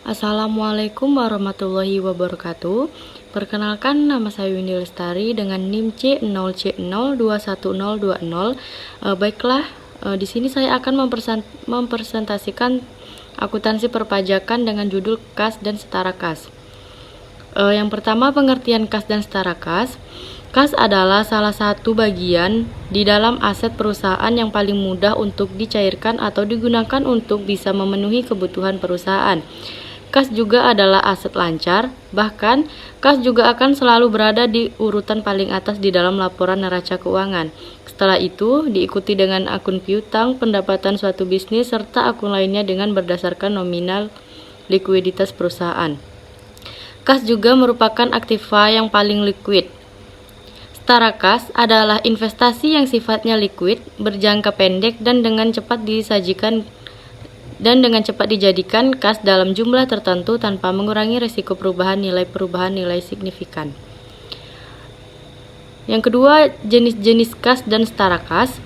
Assalamualaikum warahmatullahi wabarakatuh. Perkenalkan, nama saya Windy Lestari dengan NIM C0C021020. Baiklah, di sini saya akan mempresentasikan akuntansi perpajakan dengan judul kas dan setara kas. Yang pertama, pengertian kas dan setara kas. Kas adalah salah satu bagian di dalam aset perusahaan yang paling mudah untuk dicairkan atau digunakan untuk bisa memenuhi kebutuhan perusahaan. Kas juga adalah aset lancar, bahkan kas juga akan selalu berada di urutan paling atas di dalam laporan neraca keuangan. Setelah itu, diikuti dengan akun piutang, pendapatan suatu bisnis, serta akun lainnya dengan berdasarkan nominal likuiditas perusahaan. Kas juga merupakan aktiva yang paling liquid. Setara kas adalah investasi yang sifatnya liquid, berjangka pendek, dan dengan cepat dijadikan kas dalam jumlah tertentu tanpa mengurangi risiko perubahan nilai signifikan. Yang kedua, jenis-jenis kas dan setara kas.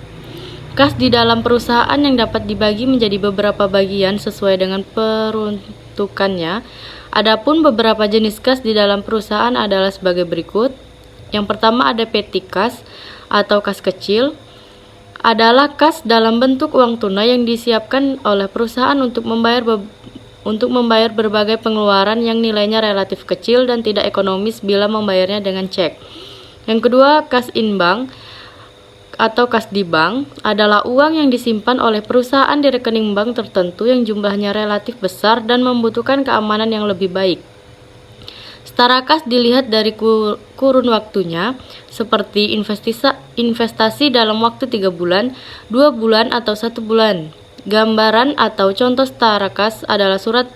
Kas di dalam perusahaan yang dapat dibagi menjadi beberapa bagian sesuai dengan peruntukannya. Adapun beberapa jenis kas di dalam perusahaan adalah sebagai berikut. Yang pertama ada petty kas atau kas kecil. Adalah kas dalam bentuk uang tunai yang disiapkan oleh perusahaan untuk membayar berbagai pengeluaran yang nilainya relatif kecil dan tidak ekonomis bila membayarnya dengan cek. Yang kedua, kas in bank atau kas di bank adalah uang yang disimpan oleh perusahaan di rekening bank tertentu yang jumlahnya relatif besar dan membutuhkan keamanan yang lebih baik. Setara kas dilihat dari kurun waktunya, seperti investasi dalam waktu 3 bulan, 2 bulan, atau 1 bulan. Gambaran atau contoh setara kas adalah surat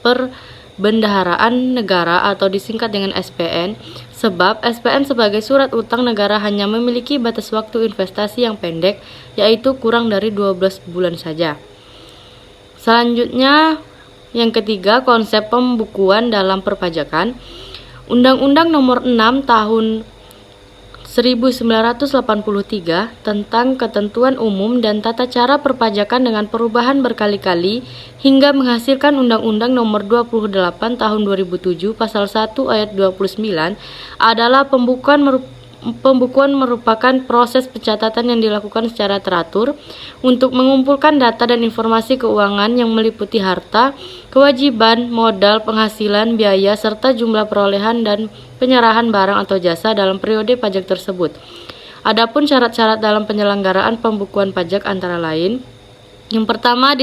perbendaharaan negara atau disingkat dengan SPN, sebab SPN sebagai surat utang negara hanya memiliki batas waktu investasi yang pendek, yaitu kurang dari 12 bulan saja. Selanjutnya, yang ketiga, konsep pembukuan dalam perpajakan. Undang-Undang Nomor 6 Tahun 1983 tentang Ketentuan Umum dan Tata Cara Perpajakan dengan perubahan berkali-kali hingga menghasilkan Undang-Undang Nomor 28 Tahun 2007 Pasal 1 Ayat 29 adalah Pembukuan merupakan proses pencatatan yang dilakukan secara teratur untuk mengumpulkan data dan informasi keuangan yang meliputi harta, kewajiban, modal, penghasilan, biaya, serta jumlah perolehan dan penyerahan barang atau jasa dalam periode pajak tersebut. Adapun syarat-syarat dalam penyelenggaraan pembukuan pajak antara lain: yang pertama,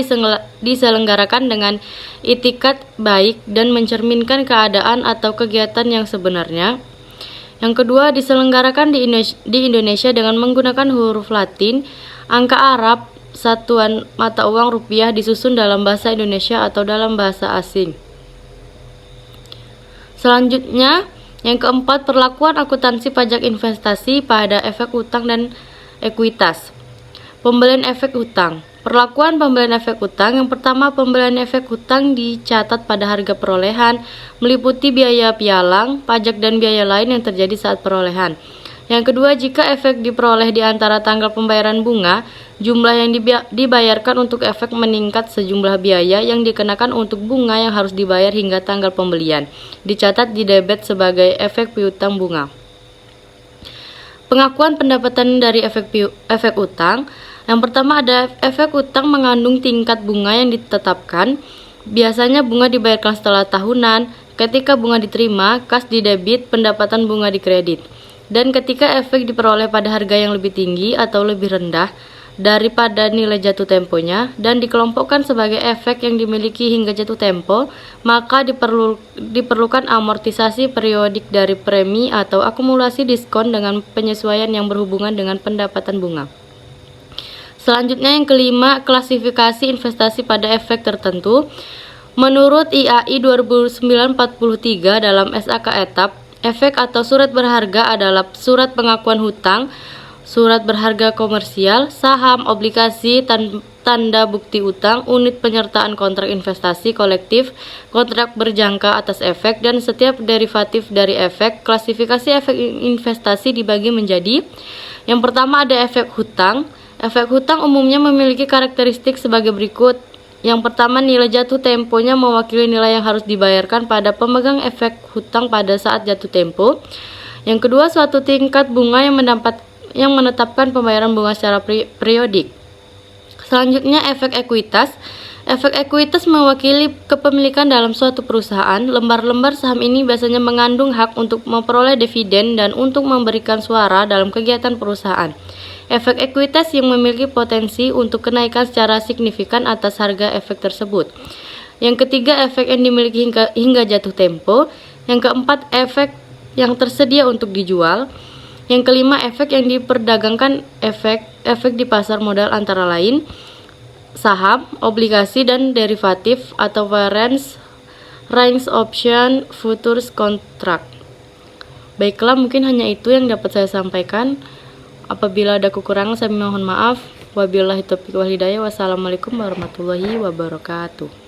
diselenggarakan dengan itikat baik dan mencerminkan keadaan atau kegiatan yang sebenarnya. Yang kedua, diselenggarakan di Indonesia dengan menggunakan huruf Latin, angka Arab, satuan mata uang rupiah disusun dalam bahasa Indonesia atau dalam bahasa asing. Selanjutnya, yang keempat, perlakuan akuntansi pajak investasi pada efek utang dan ekuitas. Pembelian efek utang. Perlakuan pembelian efek utang. Yang pertama, pembelian efek utang dicatat pada harga perolehan, meliputi biaya pialang, pajak dan biaya lain yang terjadi saat perolehan. Yang kedua, jika efek diperoleh di antara tanggal pembayaran bunga, jumlah yang dibayarkan untuk efek meningkat sejumlah biaya yang dikenakan untuk bunga yang harus dibayar hingga tanggal pembelian, dicatat di debit sebagai efek piutang bunga. Pengakuan pendapatan dari efek utang. Yang pertama ada efek utang mengandung tingkat bunga yang ditetapkan. Biasanya bunga dibayarkan setelah tahunan. Ketika bunga diterima, kas didebit, pendapatan bunga dikredit. Dan ketika efek diperoleh pada harga yang lebih tinggi atau lebih rendah daripada nilai jatuh temponya dan dikelompokkan sebagai efek yang dimiliki hingga jatuh tempo, maka diperlukan amortisasi periodik dari premi atau akumulasi diskon dengan penyesuaian yang berhubungan dengan pendapatan bunga. Selanjutnya yang kelima, klasifikasi investasi pada efek tertentu. Menurut IAI 2943 dalam SAK Etap, efek atau surat berharga adalah surat pengakuan hutang, surat berharga komersial, saham, obligasi, tanda bukti utang, unit penyertaan kontrak investasi kolektif, kontrak berjangka atas efek, dan setiap derivatif dari efek. Klasifikasi efek investasi dibagi menjadi: yang pertama ada efek hutang. Efek hutang umumnya memiliki karakteristik sebagai berikut. Yang pertama, nilai jatuh temponya mewakili nilai yang harus dibayarkan pada pemegang efek hutang pada saat jatuh tempo. Yang kedua, suatu tingkat bunga yang menetapkan pembayaran bunga secara periodik. Selanjutnya, efek ekuitas. Efek ekuitas mewakili kepemilikan dalam suatu perusahaan. Lembar-lembar saham ini biasanya mengandung hak untuk memperoleh dividen dan untuk memberikan suara dalam kegiatan perusahaan. Efek ekuitas yang memiliki potensi untuk kenaikan secara signifikan atas harga efek tersebut. Yang ketiga, efek yang dimiliki hingga jatuh tempo. Yang keempat, efek yang tersedia untuk dijual. Yang kelima, efek yang diperdagangkan. Efek di pasar modal antara lain saham, obligasi, dan derivatif atau warrants, range option, futures contract. Baiklah, mungkin hanya itu yang dapat saya sampaikan. Apabila ada kekurangan, saya mohon maaf. Wabillahi taufiq wal hidayah. Wassalamualaikum warahmatullahi wabarakatuh.